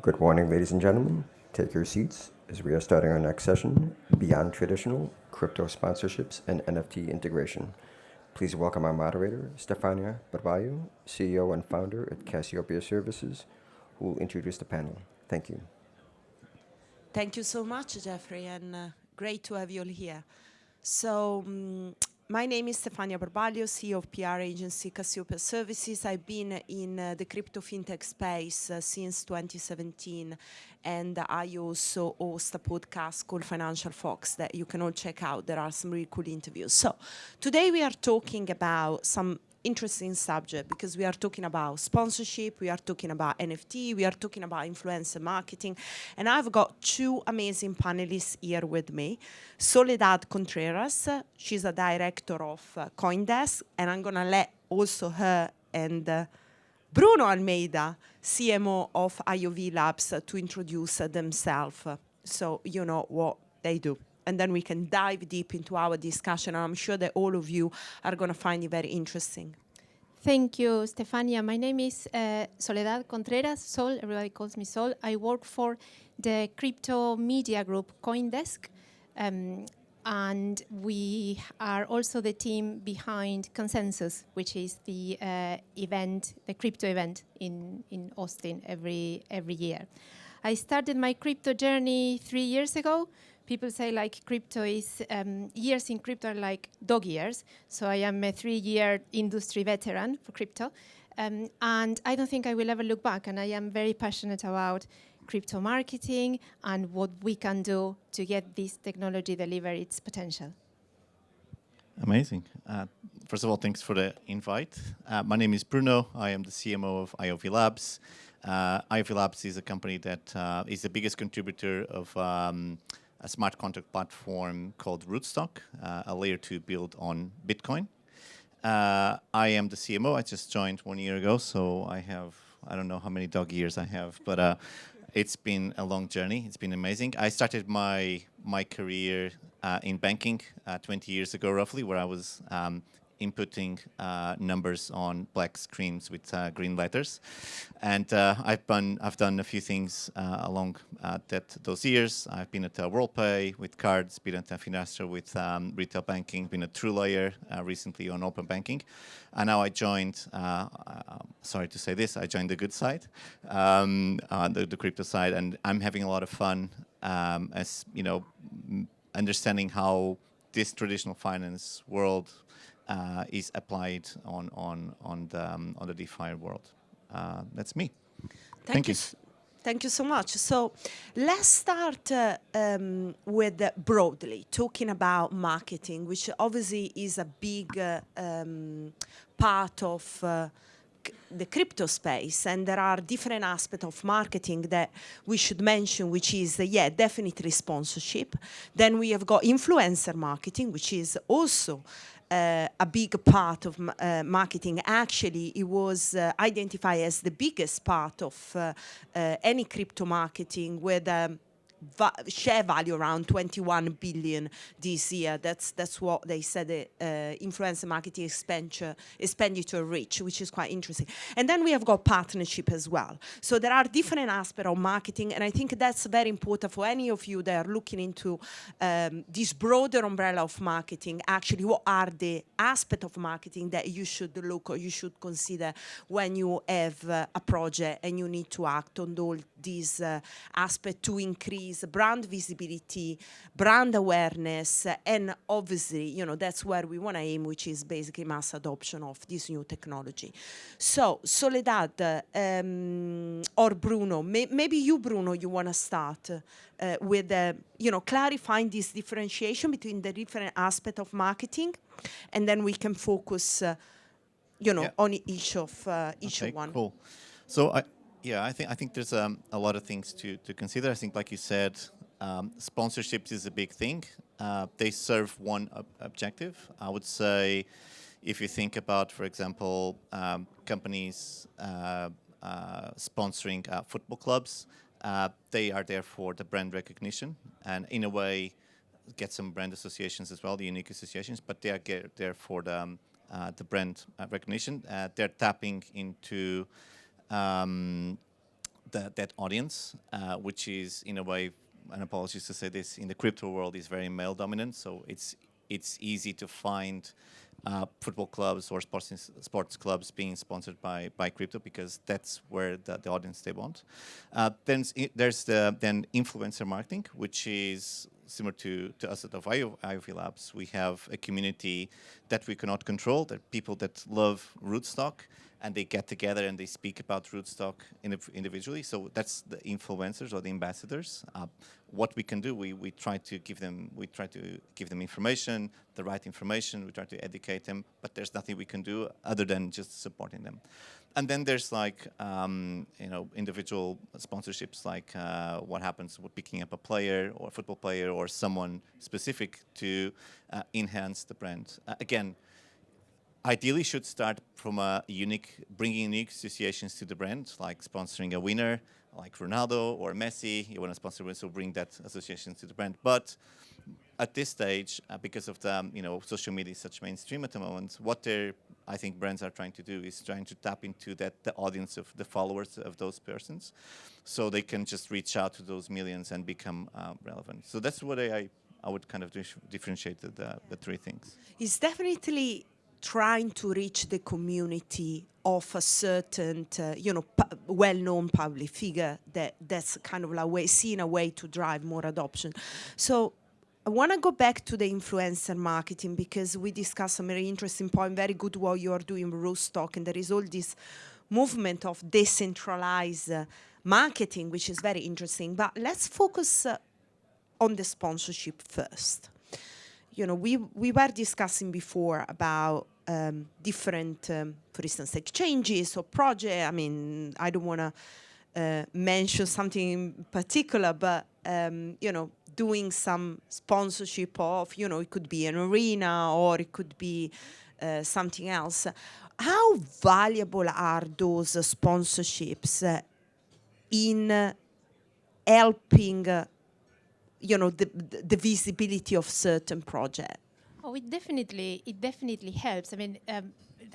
Good morning, ladies and gentlemen. Take your seats as we are starting our next session, Beyond Traditional Crypto Sponsorships and NFT Integration. Please welcome our moderator, Stefania Barbaglio, CEO and founder at Cassiopeia Services, who will introduce the panel. Thank you. Thank you so much, Jeffrey, and great to have you all here. So, my name is Stefania Barbaglio, CEO of PR agency Cassiopeia Services. I've been in the crypto fintech space since 2017, and I also host a podcast called Financial Fox that you can all check out. There are some really cool interviews. So, today we are talking about some interesting subject because we are talking about sponsorship, we are talking about NFT, we are talking about influencer marketing, and I've got two amazing panelists here with me. Soledad Contreras, she's a director of CoinDesk, and I'm gonna let also her and Bruno Almeida, CMO of IOVLabs, to introduce themselves, so you know what they do. And then we can dive deep into our discussion. And I'm sure that all of you are going to find it very interesting. Thank you, Stefania. My name is Soledad Contreras, Sol, everybody calls me Sol. I work for the crypto media group CoinDesk, and we are also the team behind Consensus, which is the event, the crypto event in Austin every year. I started my crypto journey 3 years ago. People say like crypto is, years in crypto are like dog years. So I am a 3-year industry veteran for crypto. And I don't think I will ever look back. And I am very passionate about crypto marketing and what we can do to get this technology deliver its potential. Amazing. First of all, thanks for the invite. My name is Bruno. I am the CMO of IOVLabs. IOVLabs is a company that is the biggest contributor of a smart contract platform called Rootstock, a layer 2 built on Bitcoin. I am the CMO. I just joined 1 year ago, so I don't know how many dog years I have, but it's been a long journey. It's been amazing. I started my career in banking 20 years ago, roughly, where I was inputting numbers on black screens with green letters, and I've done a few things along those years. I've been at WorldPay with cards, been at Finastra with retail banking, been at TrueLayer recently on open banking, and now I joined. Sorry to say this, I joined the good side, the crypto side, and I'm having a lot of fun, as you know, understanding how this traditional finance world is applied on the DeFi world. That's me. Thank you. Thank you so much. So let's start with broadly talking about marketing, which obviously is a big part of the crypto space, and there are different aspects of marketing that we should mention, which is, definitely sponsorship. Then we have got influencer marketing, which is also a big part of marketing. Actually, it was identified as the biggest part of any crypto marketing, with share value around 21 billion this year. That's what they said the influencer marketing expenditure reach, which is quite interesting. And then we have got partnership as well. So there are different aspects of marketing, and I think that's very important for any of you that are looking into this broader umbrella of marketing. Actually, what are the aspects of marketing that you should look or you should consider when you have a project and you need to act on all these aspects to increase brand visibility, brand awareness, and obviously, you know, that's where we want to aim, which is basically mass adoption of this new technology. So, Soledad or Bruno, maybe you, Bruno, you want to start with, clarifying this differentiation between the different aspects of marketing, and then we can focus, on each of one. Cool. So I think there's a lot of things to consider. I think, like you said, sponsorships is a big thing. They serve one objective. I would say, if you think about, for example, companies sponsoring football clubs, they are there for the brand recognition, and in a way, get some brand associations as well, the unique associations. But they are there for the brand recognition. They're tapping into that audience, which is in a way, and apologies to say this, in the crypto world is very male dominant. So it's easy to find football clubs or sports clubs being sponsored by crypto, because that's where the audience they want. Then there's the influencer marketing, which is similar to us at IOVLabs. We have a community that we cannot control. There are people that love rootstock, and they get together and they speak about rootstock individually. So that's the influencers or the ambassadors. What we can do, we try to give them information, the right information. We try to educate them, but there's nothing we can do other than just supporting them. And then there's like individual sponsorships, like what happens with picking up a player or a football player or someone specific to enhance the brand. Again, ideally should start from bringing unique associations to the brand, like sponsoring a winner, like Ronaldo or Messi. You want to sponsor one, so bring that association to the brand. But at this stage, because of the social media is such mainstream at the moment, what I think brands are trying to do is trying to tap into the audience of the followers of those persons, so they can just reach out to those millions and become relevant. So that's what I would kind of differentiate the three things. It's definitely trying to reach the community of a certain, well-known public figure that's kind of like seen a way to drive more adoption. So I want to go back to the influencer marketing, because we discussed a very interesting point, very good what you are doing with Rootstock, and there is all this movement of decentralized marketing, which is very interesting. But let's focus on the sponsorship first. We were discussing before about different, for instance, exchanges or projects. I mean, I don't want to mention something in particular, but, doing some sponsorship of, it could be an arena or it could be something else. How valuable are those sponsorships in helping, the visibility of certain projects? Oh, it definitely helps. I mean,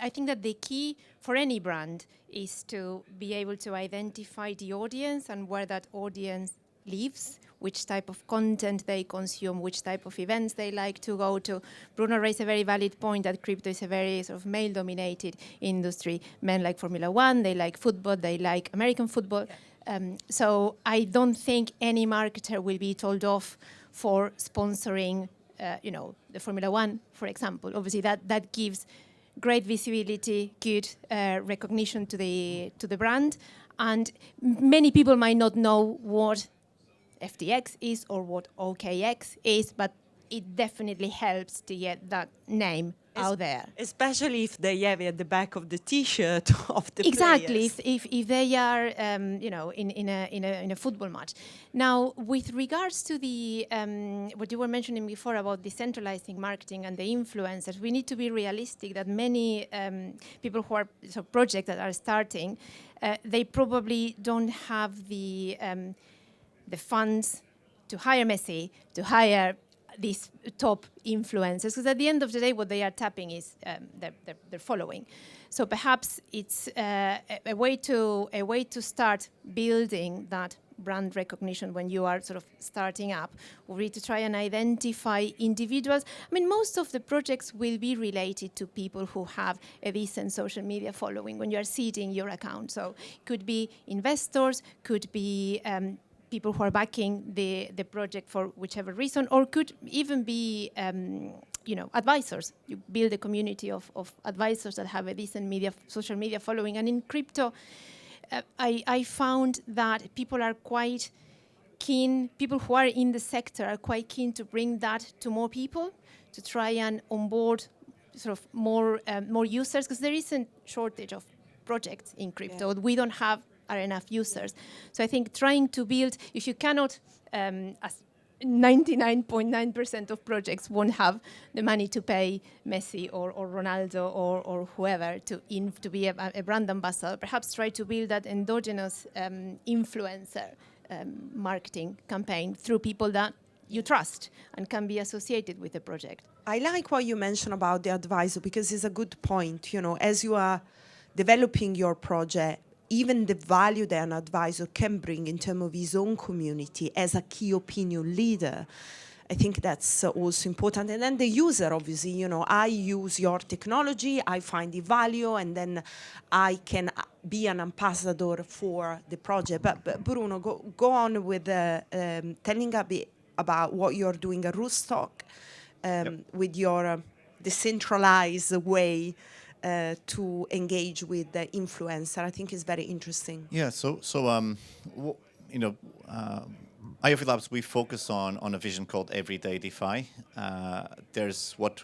I think that the key for any brand is to be able to identify the audience and where that audience lives, which type of content they consume, which type of events they like to go to. Bruno raised a very valid point that crypto is a very sort of male-dominated industry. Men like Formula One, they like football, they like American football. Yeah. So I don't think any marketer will be told off for sponsoring the Formula One, for example. Obviously, that gives great visibility, good recognition to the brand, and many people might not know what FTX is or what OKX is, but it definitely helps to get that name out there. Especially if they have it at the back of the T-shirt of the exactly, players. if they are in a football match. Now, with regards to the what you were mentioning before about decentralizing marketing and the influencers, we need to be realistic that many people who are projects that are starting, they probably don't have the funds to hire Messi, to hire these top influencers, because at the end of the day, what they are tapping is their following. So perhaps it's a way to start building that brand recognition when you are sort of starting up, or to try and identify individuals. I mean, most of the projects will be related to people who have a decent social media following when you are seeding your account. So it could be investors, could be people who are backing the project for whichever reason, or could even be advisors. You build a community of advisors that have a decent social media following. And in crypto, I found that people are quite keen, people who are in the sector are quite keen to bring that to more people, to try and onboard sort of more users, because there isn't shortage of projects in crypto. Yeah. We don't have enough users. So I think trying to build, if you cannot, as 99.9% of projects won't have the money to pay Messi or Ronaldo or whoever to be a brand ambassador, perhaps try to build that endogenous influencer marketing campaign through people that you trust and can be associated with the project. I like what you mentioned about the advisor, because it's a good point. As you are developing your project, even the value that an advisor can bring in terms of his own community as a key opinion leader. I think that's also important. And then the user, obviously, you know, I use your technology, I find the value, and then I can be an ambassador for the project. But Bruno, go on with telling a bit about what you're doing at Rootstock with your decentralized way to engage with the influencer. I think is very interesting. Yeah. You know, IOVLabs, we focus on a vision called Everyday DeFi. There's what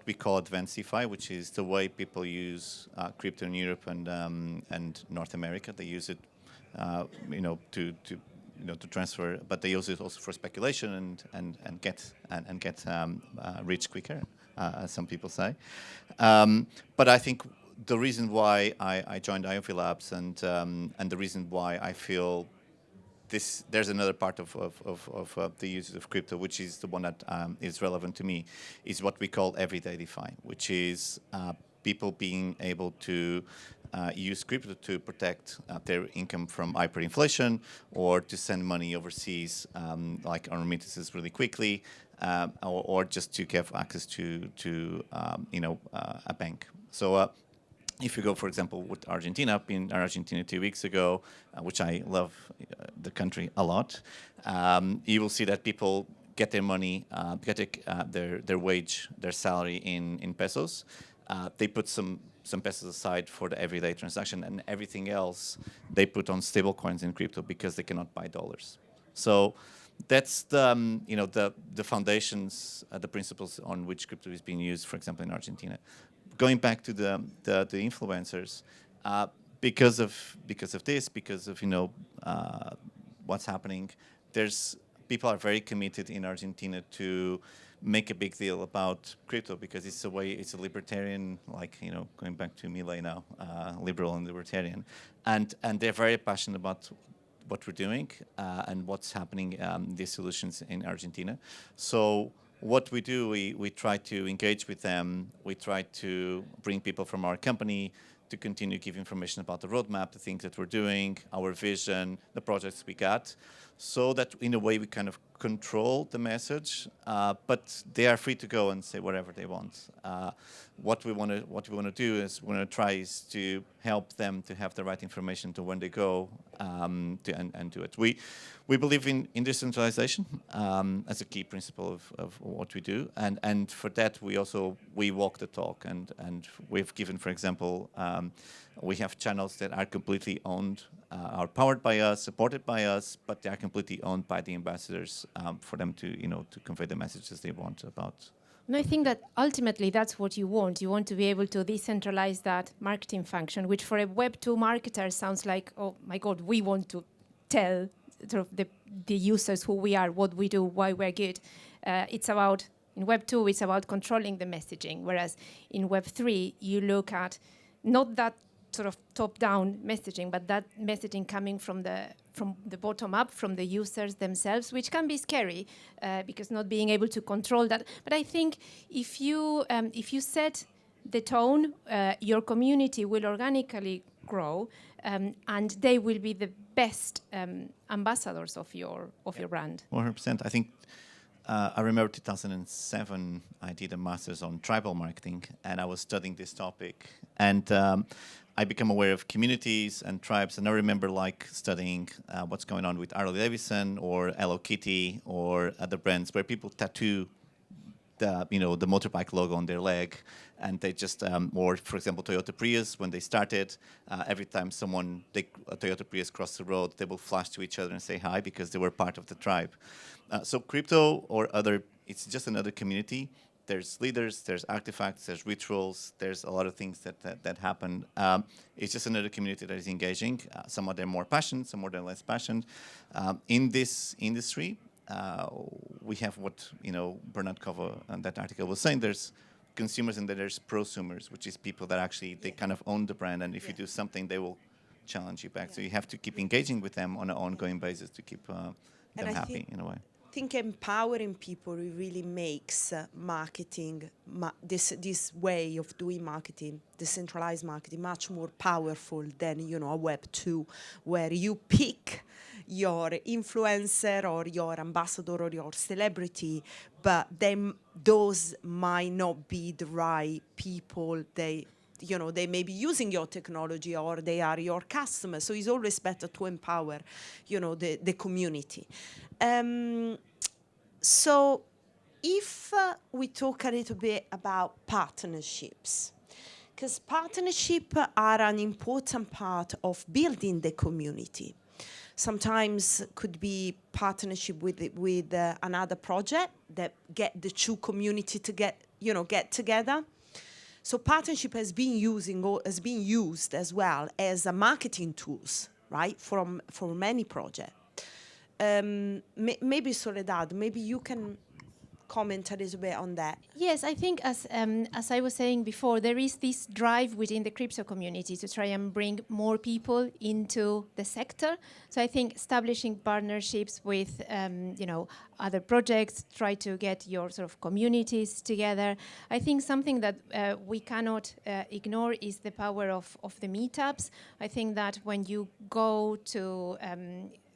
we call Advanced DeFi, which is the way people use crypto in Europe and North America. They use it, you know, to transfer, but they use it also for speculation and get rich quicker, as some people say. But I think the reason why I joined IOVLabs and the reason why I feel there's another part of the uses of crypto, which is the one that is relevant to me, is what we call everyday DeFi, which is people being able to use crypto to protect their income from hyperinflation, or to send money overseas, like on remittances really quickly, or just to have access to a bank. So. If you go, for example, with Argentina, I've been in Argentina 2 weeks ago, which I love the country a lot. You will see that people get their money, their wage, their salary in pesos. They put some pesos aside for the everyday transaction, and everything else they put on stable coins in crypto because they cannot buy dollars. So that's the foundations, the principles on which crypto is being used, for example, in Argentina. Going back to the influencers, because of what's happening, people are very committed in Argentina to make a big deal about crypto, because it's a libertarian, going back to Milei now, liberal and libertarian, and they're very passionate about what we're doing and what's happening, these solutions in Argentina. So what we do, we try to engage with them. We try to bring people from our company to continue to give information about the roadmap, the things that we're doing, our vision, the projects we got, so that in a way we kind of control the message, but they are free to go and say whatever they want. What we want to do is to help them to have the right information to when they go and do it. We believe in decentralization as a key principle of what we do, and for that we walk the talk, and we've given, for example, we have channels that are completely owned, are powered by us, supported by us, but they are completely owned by the ambassadors for them to convey the messages they want about. And I think that ultimately that's what you want. You want to be able to decentralize that marketing function, which for a Web2 marketer sounds like, oh my God, we want to tell sort of the users who we are, what we do, why we're good. It's about, in Web2, it's about controlling the messaging, whereas in Web3, you look at not that sort of top-down messaging, but that messaging coming from the bottom up, from the users themselves, which can be scary because not being able to control that. But I think if you set the tone, your community will organically grow, and they will be the best ambassadors of your brand. 100%. I think I remember 2007, I did a master's on tribal marketing, and I was studying this topic, and I became aware of communities and tribes, and I remember studying what's going on with Harley Davidson or Hello Kitty or other brands where people tattoo the motorbike logo on their leg, and they just or for example Toyota Prius, when they started, every time a Toyota Prius crossed the road, they will flash to each other and say hi because they were part of the tribe. So crypto or it's just another community. There's leaders, there's artifacts, there's rituals, there's a lot of things that happen. It's just another community that is engaging. Some of them more passionate, some of them less passionate. In this industry, we have what Bernard Cover and that article was saying. There's consumers and then there's prosumers, which is people that actually they kind of own the brand, and if you do something, they will challenge you back. So you have to keep engaging with them on an ongoing basis to keep them happy in a way. think empowering people really makes marketing, this way of doing marketing, decentralized marketing, much more powerful than, you know, a Web2, where you pick your influencer or your ambassador or your celebrity, but then those might not be the right people. You know, they may be using your technology or they are your customers. So it's always better to empower, you know, the community. So if we talk a little bit about partnerships, because partnerships are an important part of building the community. Sometimes could be partnership with another project that get the two community to get together. So partnership has been used as well as a marketing tools, right, for many projects. Maybe Soledad, maybe you can comment a little bit on that. Yes, I think as I was saying before, there is this drive within the crypto community to try and bring more people into the sector. So I think establishing partnerships with other projects, try to get your sort of communities together. I think something that we cannot ignore is the power of the meetups. I think that when you go to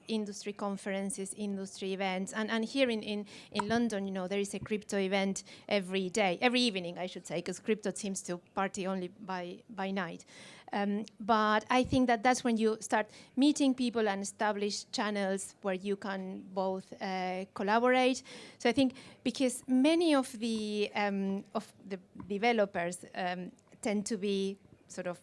industry conferences, industry events, and here in London, you know, there is a crypto event every evening, I should say, because crypto seems to party only by night. But I think that that's when you start meeting people and establish channels where you can both collaborate. So I think because many of the developers tend to be sort of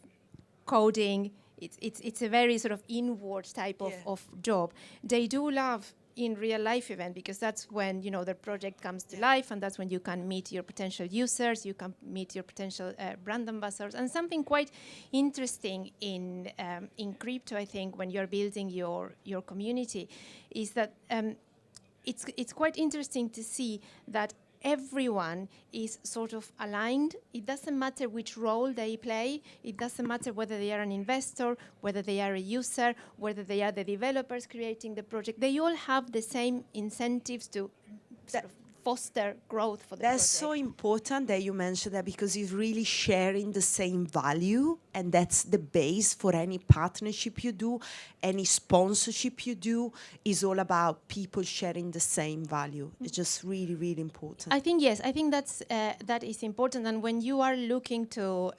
coding. It's a very sort of inward type of job. They do love in real life event because that's when, you know, the project comes to life, and that's when you can meet your potential users, you can meet your potential brand ambassadors. And something quite interesting in crypto, I think, when you're building your community, is that it's quite interesting to see that everyone is sort of aligned. It doesn't matter which role they play. It doesn't matter whether they are an investor, whether they are a user, whether they are the developers creating the project. They all have the same incentives to sort of foster growth for the project. That's so important that you mentioned that, because it's really sharing the same value, and that's the base for any partnership you do, any sponsorship you do, is all about people sharing the same value. It's just really, really important. I think yes. I think that is important. And when you are looking to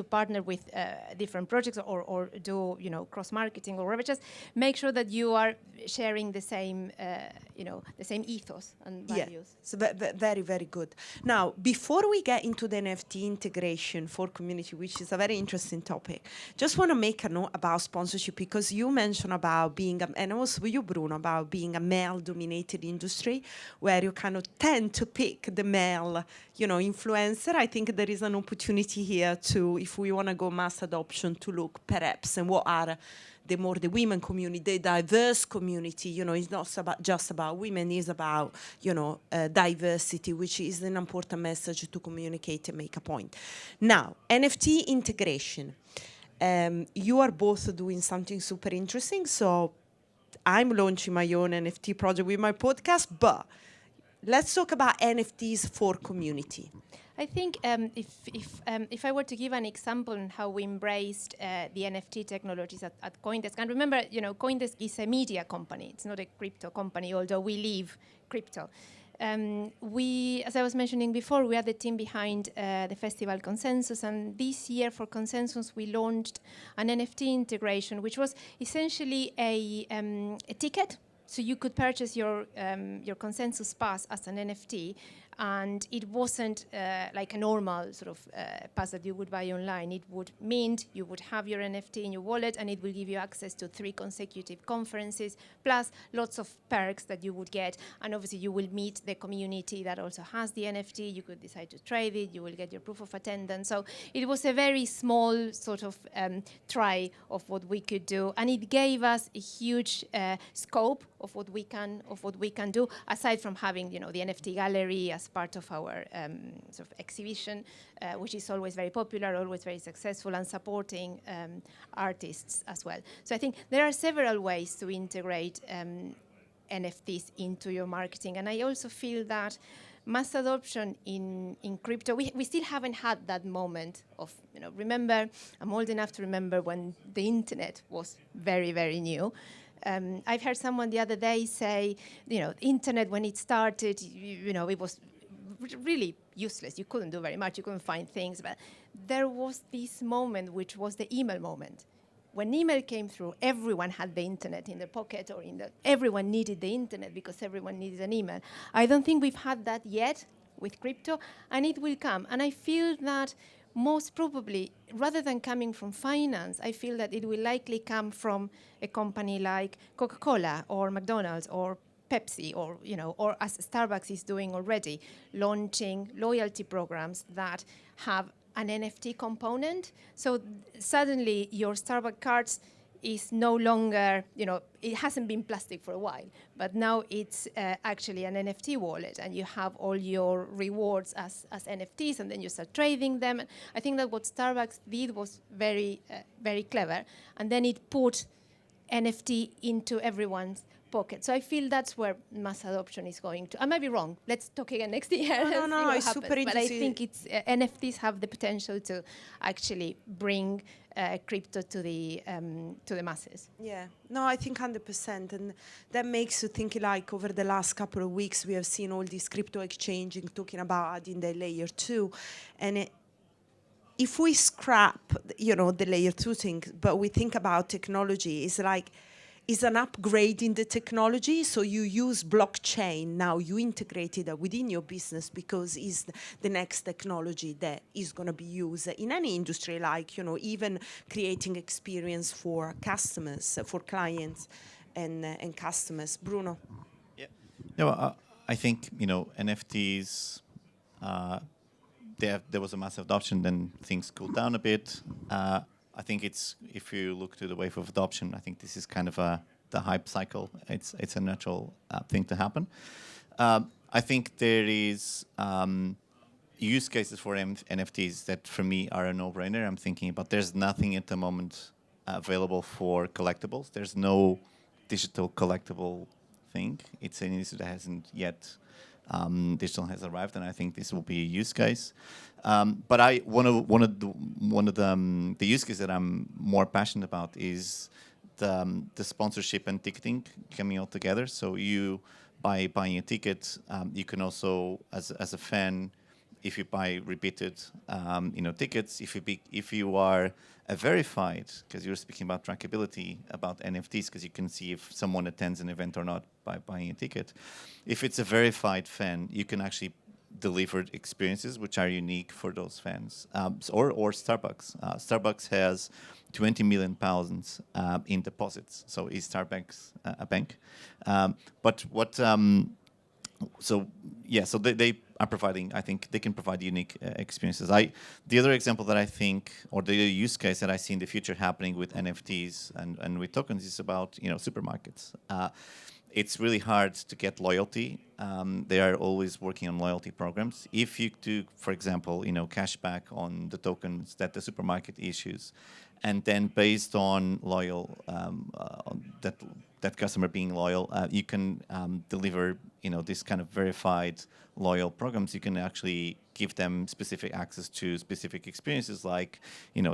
partner with different projects or do cross marketing or whatever, just make sure that you are sharing the same the same ethos and values. Yeah. So very, very good. Now, before we get into the NFT integration for community, which is a very interesting topic, just want to make a note about sponsorship, because you mentioned about being, and also you, Bruno, about being a male-dominated industry where you kind of tend to pick the male, influencer. I think there is an opportunity here to, if we want to go mass adoption, to look perhaps and what are the women community, the diverse community, it's not just about women, it's about, diversity, which is an important message to communicate and make a point. Now, NFT integration. You are both doing something super interesting. So I'm launching my own NFT project with my podcast, but let's talk about NFTs for community. I think if I were to give an example on how we embraced the NFT technologies at CoinDesk, and remember, CoinDesk is a media company. It's not a crypto company, although we leave crypto. We, as I was mentioning before, we are the team behind the festival Consensus, and this year for Consensus we launched an NFT integration, which was essentially a ticket. So you could purchase your Consensus pass as an NFT, and it wasn't like a normal sort of pass that you would buy online. It would mint, you would have your NFT in your wallet, and it will give you access to 3 consecutive conferences, plus lots of perks that you would get. And obviously you will meet the community that also has the NFT. You could decide to trade it, you will get your proof of attendance. So it was a very small sort of try of what we could do, and it gave us a huge scope of what we can do, aside from having the NFT gallery as part of our sort of exhibition, which is always very popular, always very successful, and supporting artists as well. So I think there are several ways to integrate NFTs into your marketing. And I also feel that mass adoption in crypto, we still haven't had that moment of, remember, I'm old enough to remember when the internet was very, very new. I've heard someone the other day say, internet when it started, it was really useless. You couldn't do very much. You couldn't find things. But there was this moment, which was the email moment. When email came through, everyone had the internet in their pocket, or everyone needed the internet because everyone needed an email. I don't think we've had that yet with crypto, and it will come. And I feel that most probably, rather than coming from finance, I feel that it will likely come from a company like Coca-Cola or McDonald's or Pepsi, or as Starbucks is doing already, launching loyalty programs that have an NFT component. So suddenly your Starbucks cards is no longer, it hasn't been plastic for a while, but now it's actually an NFT wallet, and you have all your rewards as NFTs, and then you start trading them. I think that what Starbucks did was very, very clever, and then it put NFT into everyone's pocket. So I feel that's where mass adoption is going to. I might be wrong. Let's talk again next year. No, it's super But I interesting. think it's NFTs have the potential to actually bring crypto to the masses. Yeah, no, I think 100%, and that makes you think like over the last couple of weeks we have seen all these crypto exchanging talking about adding the layer 2, and if we scrap, the layer 2 thing, but we think about technology, it's an upgrade in the technology. So you use blockchain now, you integrate it within your business because it's the next technology that is going to be used in any industry, like, even creating experience for customers, for clients and customers. Bruno? Yeah. No, I think, NFTs, there was a massive adoption, then things cooled down a bit. I think if you look to the wave of adoption, I think this is kind of the hype cycle. It's a natural thing to happen. I think there is use cases for NFTs that for me are a no-brainer. I'm thinking about there's nothing at the moment available for collectibles. There's no digital collectible thing. It's an industry that hasn't yet digital has arrived, and I think this will be a use case. But one of the use cases that I'm more passionate about is the sponsorship and ticketing coming all together. So you, by buying a ticket, you can also, as a fan, if you buy repeated, tickets, if you are a verified, because you're speaking about trackability about NFTs, because you can see if someone attends an event or not by buying a ticket. If it's a verified fan, you can actually deliver experiences which are unique for those fans. Or Starbucks. Starbucks has 20 million pounds in deposits. So is Starbucks a bank? So they are providing, I think they can provide unique experiences. The other example that I think, or the use case that I see in the future happening with NFTs and with tokens is about, supermarkets. It's really hard to get loyalty. They are always working on loyalty programs. If you do, for example, cashback on the tokens that the supermarket issues, and then based on on that customer being loyal, you can deliver, this kind of verified loyal programs. You can actually give them specific access to specific experiences, like,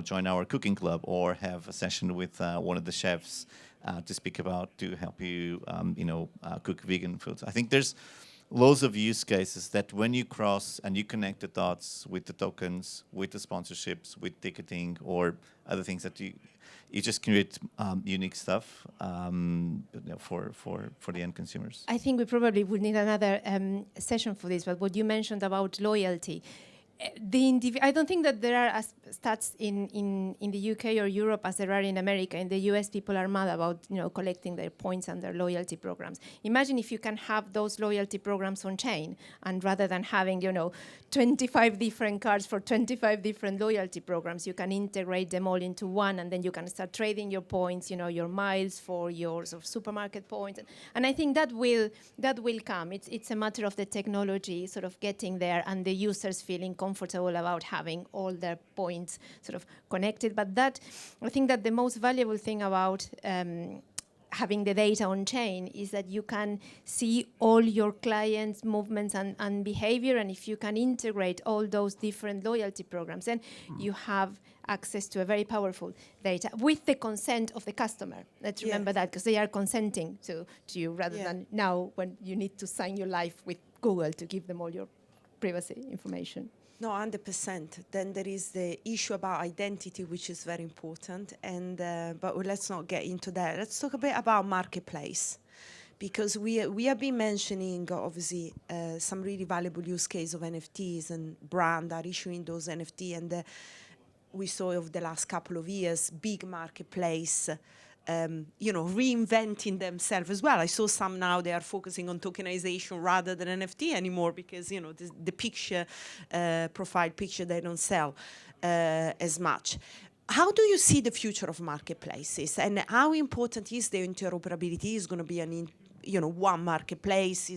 join our cooking club or have a session with one of the chefs to help you, cook vegan foods. I think there's loads of use cases that when you cross and you connect the dots with the tokens, with the sponsorships, with ticketing or other things that you just create unique stuff for the end consumers. I think we probably would need another session for this, but what you mentioned about loyalty, I don't think that there are stats in the UK or Europe as there are in America. In the US, people are mad about collecting their points and their loyalty programs. Imagine if you can have those loyalty programs on chain, and rather than having 25 different cards for 25 different loyalty programs, you can integrate them all into one, and then you can start trading your points, your miles for your sort of supermarket points. And I think that will come. It's a matter of the technology sort of getting there and the users feeling comfortable about having all their points sort of connected. But I think that the most valuable thing about having the data on chain is that you can see all your clients' movements and behavior, and if you can integrate all those different loyalty programs, then you have access to a very powerful data with the consent of the customer. Let's remember that, because they are consenting to you rather than now when you need to sign your life with Google to give them all your privacy information. No, 100%. Then there is the issue about identity, which is very important. And but let's not get into that. Let's talk a bit about marketplace, because we have been mentioning obviously some really valuable use case of NFTs, and brand are issuing those NFT, and we saw over the last couple of years big marketplace. Reinventing themselves as well. I saw some now they are focusing on tokenization rather than NFT anymore, because the picture, profile picture, they don't sell as much. How do you see the future of marketplaces, and how important is the interoperability? Is going to be one marketplace?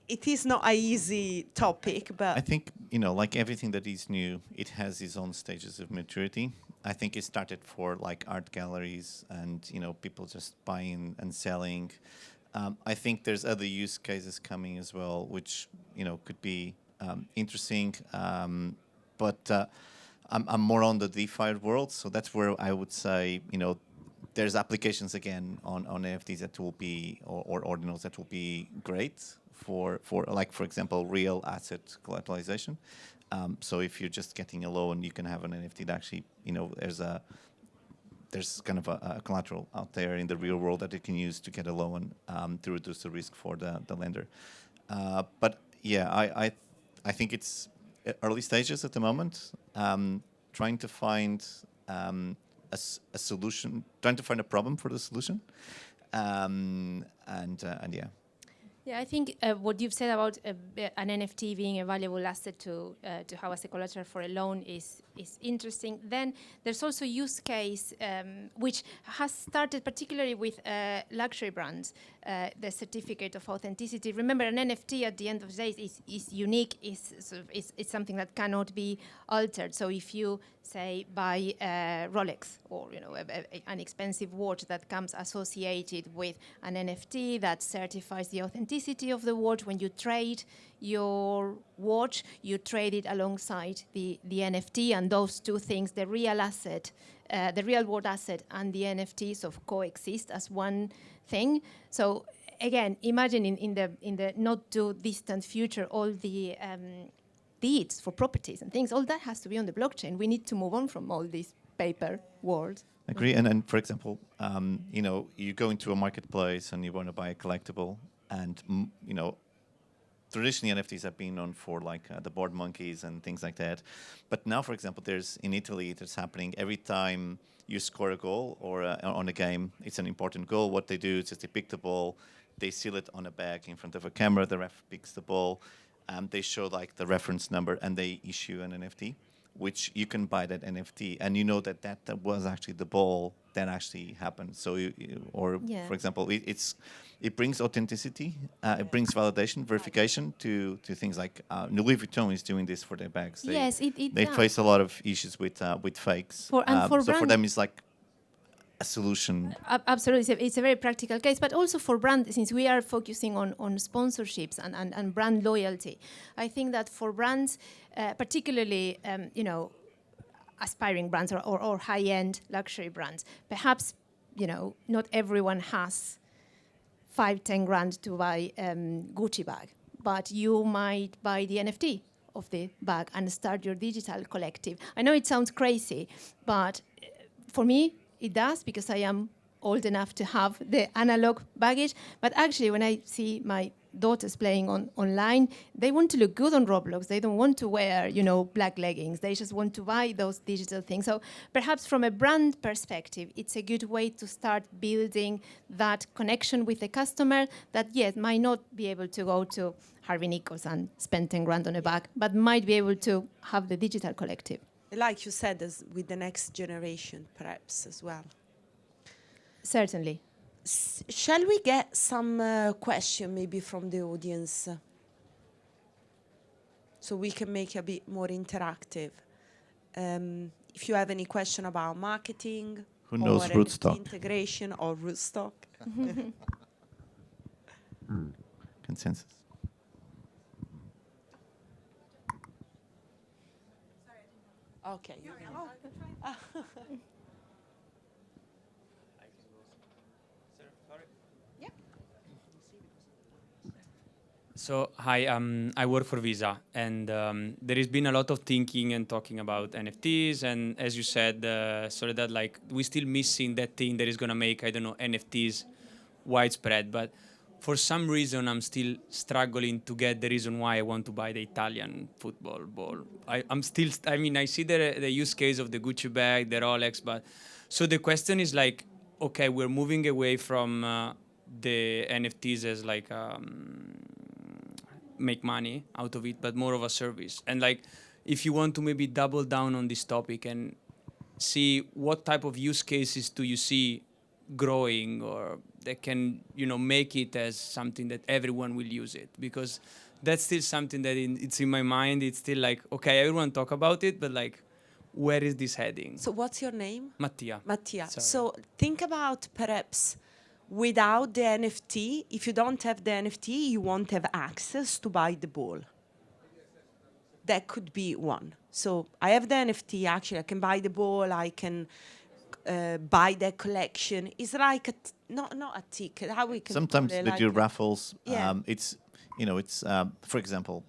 It is not an easy topic, but I think, like everything that is new, it has its own stages of maturity. I think it started for like art galleries and, people just buying and selling. I think there's other use cases coming as well, which, could be interesting. But I'm more on the DeFi world. So that's where I would say, there's applications again on NFTs that will be, or ordinals that will be great for like, for example, real asset collateralization. So if you're just getting a loan, you can have an NFT that actually, there's kind of a collateral out there in the real world that it can use to get a loan to reduce the risk for the lender. But yeah, I think it's early stages at the moment, trying to find a solution, trying to find a problem for the solution, and yeah. Yeah, I think what you've said about an NFT being a valuable asset to have as a collateral for a loan is interesting. Then there's also use case which has started particularly with luxury brands, the certificate of authenticity. Remember, an NFT at the end of the day is unique, is something that cannot be altered. So if you say buy a Rolex or an expensive watch that comes associated with an NFT that certifies the authenticity of the watch, when you trade your watch, you trade it alongside the NFT, and those two things, the real asset, the real world asset and the NFT sort of coexist as one thing. So again, imagine in the not too distant future, all the deeds for properties and things, all that has to be on the blockchain. We need to move on from all this paper world. I agree. And for example, you go into a marketplace and you want to buy a collectible, and traditionally NFTs have been known for like the board monkeys and things like that. But now, for example, in Italy, that's happening every time you score a goal or on a game. It's an important goal. What they do is just they pick the ball, they seal it on a bag in front of a camera. The ref picks the ball. They show like the reference number, and they issue an NFT, which you can buy that NFT, and you know that was actually the ball that actually happened. So, for example, it brings authenticity, it brings validation, verification to things like Louis Vuitton is doing this for their bags. They face a lot of issues with fakes. For them, it's like a solution. Absolutely, it's a very practical case, but also for brand, since we are focusing on sponsorships and brand loyalty, I think that for brands, particularly aspiring brands or high-end luxury brands, perhaps not everyone has 5-10 grand to buy Gucci bag, but you might buy the NFT of the bag and start your digital collective. I know it sounds crazy, but for me, it does, because I am old enough to have the analog baggage. But actually, when I see my daughters playing online, they want to look good on Roblox. They don't want to wear, black leggings. They just want to buy those digital things. So perhaps from a brand perspective, it's a good way to start building that connection with the customer that, yes, might not be able to go to Harvey Nichols and spend 10 grand on a bag, but might be able to have the digital collective. Like you said, as with the next generation, perhaps, as well. Certainly. Shall we get some question maybe from the audience? So we can make a bit more interactive. If you have any question about marketing, Who knows or rootstock? NFT integration or rootstock. Consensus. Okay. So, hi, I work for Visa, and there has been a lot of thinking and talking about NFTs, and as you said, Soledad, like, we're still missing that thing that is going to make, I don't know, NFTs widespread, but for some reason, I'm still struggling to get the reason why I want to buy the Italian football ball. I'm still, I mean, I see the use case of the Gucci bag, the Rolex, but, so the question is like, okay, we're moving away from the NFTs as like, make money out of it, but more of a service. And like, if you want to maybe double down on this topic and see what type of use cases do you see growing, or that can, you know, make it as something that everyone will use it, because that's still something that it's in my mind. It's still like, okay, everyone talk about it, but like, where is this heading? So what's your name? Mattia. Mattia. Sorry. So think about perhaps without the NFT, if you don't have the NFT, you won't have access to buy the ball. That could be one. So I have the NFT, actually, I can buy the ball, I can buy the collection. It's like not a ticket. How we can Sometimes call it, they like do raffles. Yeah. It's, you know, it's, for example,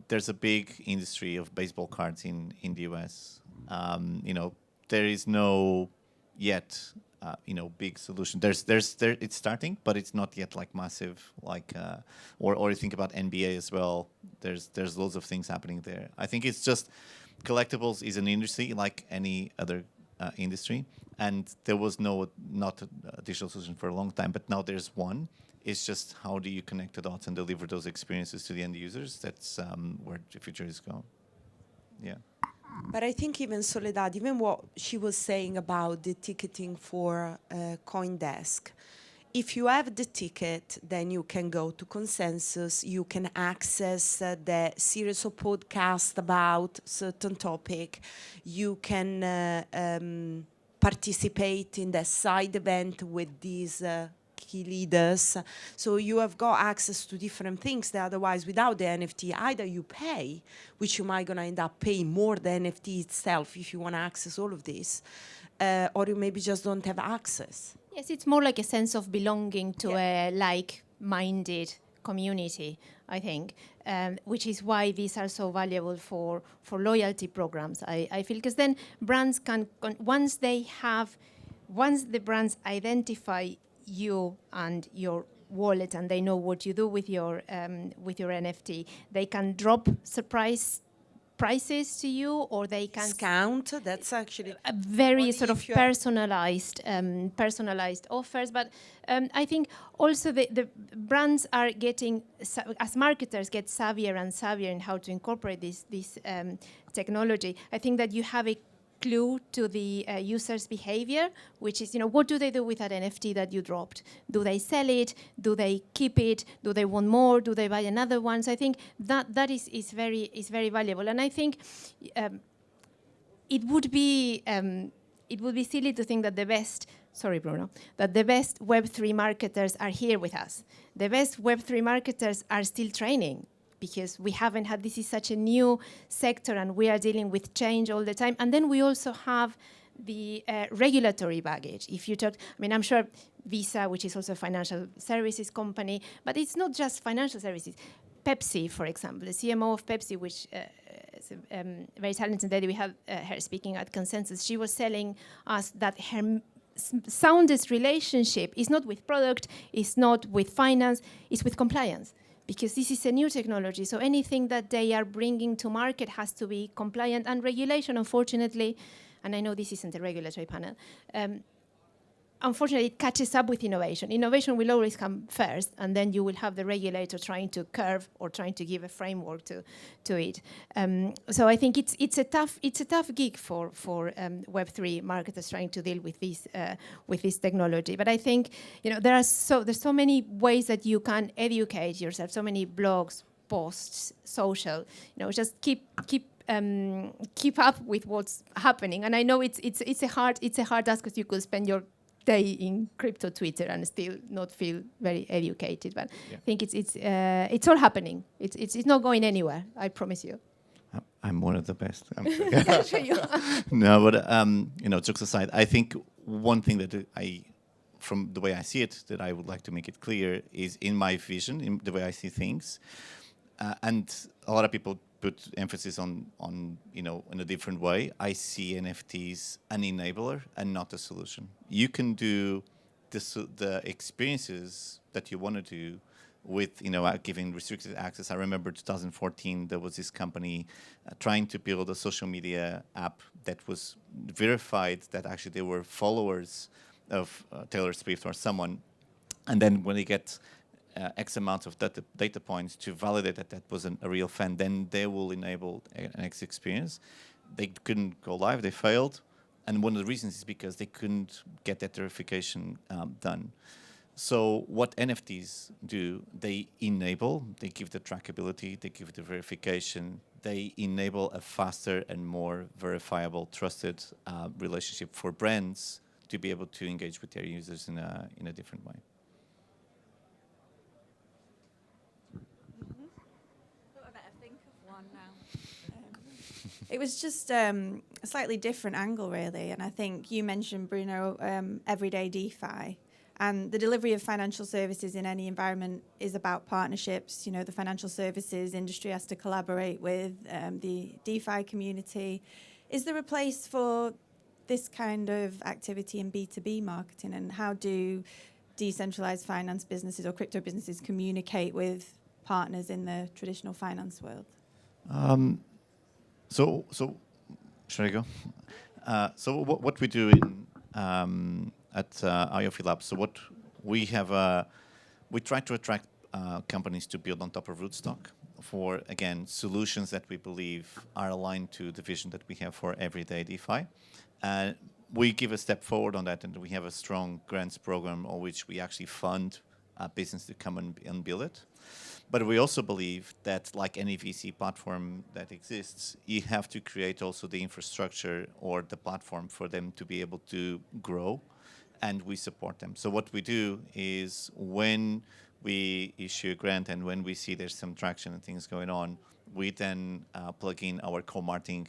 there's a big industry of baseball cards in the US. You know, there is no yet, you know, big solution. It's starting, but it's not yet like massive, like, or you think about NBA as well. There's loads of things happening there. I think it's just collectibles is an industry like any other industry, and there was not a digital solution for a long time, but now there's one. It's just how do you connect the dots and deliver those experiences to the end users? That's where the future is going. Yeah. But I think even Soledad, even what she was saying about the ticketing for CoinDesk, if you have the ticket, then you can go to Consensus, you can access the series of podcasts about certain topic, you can participate in the side event with these key leaders. So you have got access to different things that otherwise without the NFT, either you pay, which you might gonna end up paying more than NFT itself if you wanna access all of this, or you maybe just don't have access. Yes, it's more like a sense of belonging to a like-minded community, I think, which is why these are so valuable for loyalty programs, I feel, because then brands can, once the brands identify you and your wallet and they know what you do with your NFT, they can drop surprise prices to you, or they can Discount, that's actually a very only sort of if you have- personalized offers. But I think also the brands are getting, as marketers get savvier and savvier in how to incorporate this technology. I think that you have a clue to the user's behavior, which is, you know, what do they do with that NFT that you dropped? Do they sell it? Do they keep it? Do they want more? Do they buy another one? So I think that is very valuable. And I think it would be silly to think that the best Web3 marketers are here with us. The best Web3 marketers are still training, because we haven't had, this is such a new sector and we are dealing with change all the time. And then we also have the regulatory baggage. If you talk, I mean, I'm sure Visa, which is also a financial services company, but it's not just financial services. Pepsi, for example, the CMO of Pepsi, which is a very talented lady, we have her speaking at Consensus, she was telling us that her soundest relationship is not with product, it's not with finance, it's with compliance. Because this is a new technology, so anything that they are bringing to market has to be compliant. And regulation, unfortunately, and I know this isn't a regulatory panel, unfortunately, it catches up with innovation. Innovation will always come first, and then you will have the regulator trying to curve or trying to give a framework to it. So I think it's a tough gig for Web3 marketers trying to deal with this technology. But I think, you know, there's so many ways that you can educate yourself. So many blogs, posts, social. You know, just keep keep up with what's happening. And I know it's a hard task, because you could spend your day in crypto Twitter and still not feel very educated. But I think it's all happening. It's not going anywhere. I promise you. I'm one of the best. Yeah, sure you are. No, but jokes aside, I think one thing that from the way I see it, that I would like to make it clear is in my vision, in the way I see things, and a lot of people put emphasis on in a different way. I see NFTs an enabler and not a solution. You can do the experiences that you want to do with giving restricted access. I remember 2014 there was this company trying to build a social media app that was verified that actually they were followers of Taylor Swift or someone, and then when they get X amount of data points to validate that was a real fan, then they will enable an X experience. They couldn't go live, they failed, and one of the reasons is because they couldn't get that verification done. So what NFTs do, they enable, they give the trackability, they give the verification, they enable a faster and more verifiable, trusted relationship for brands to be able to engage with their users in a different way. I better think of one now. It was just a slightly different angle, really, and I think you mentioned, Bruno, everyday DeFi. And the delivery of financial services in any environment is about partnerships. The financial services industry has to collaborate with the DeFi community. Is there a place for this kind of activity in B2B marketing? And how do decentralized finance businesses or crypto businesses communicate with partners in the traditional finance world? So should I go? So what we do at IOVLabs, so what we have, we try to attract companies to build on top of rootstock for, again, solutions that we believe are aligned to the vision that we have for everyday DeFi. We give a step forward on that, and we have a strong grants program on which we actually fund a business to come and build it. But we also believe that, like any VC platform that exists, you have to create also the infrastructure or the platform for them to be able to grow, and we support them. So what we do is when we issue a grant and when we see there's some traction and things going on, we then plug in our co-marketing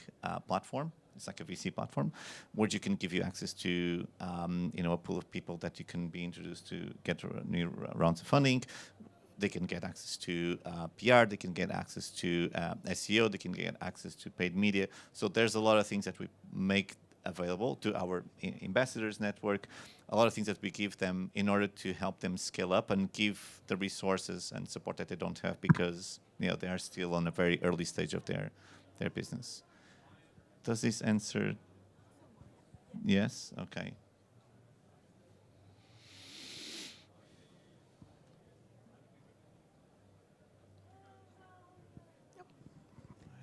platform. It's like a VC platform, where you can give you access to a pool of people that you can be introduced to get new rounds of funding. They can get access to PR, they can get access to SEO, they can get access to paid media. So there's a lot of things that we make available to our ambassadors network, a lot of things that we give them in order to help them scale up and give the resources and support that they don't have, because they are still on a very early stage of their business. Does this answer? Yes? Okay.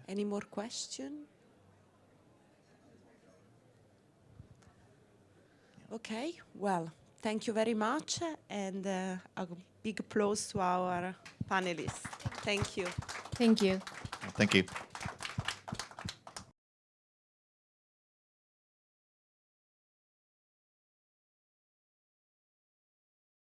Any more questions? Okay, well, thank you very much, and a big applause to our panelists. Thank you. Thank you. Thank you.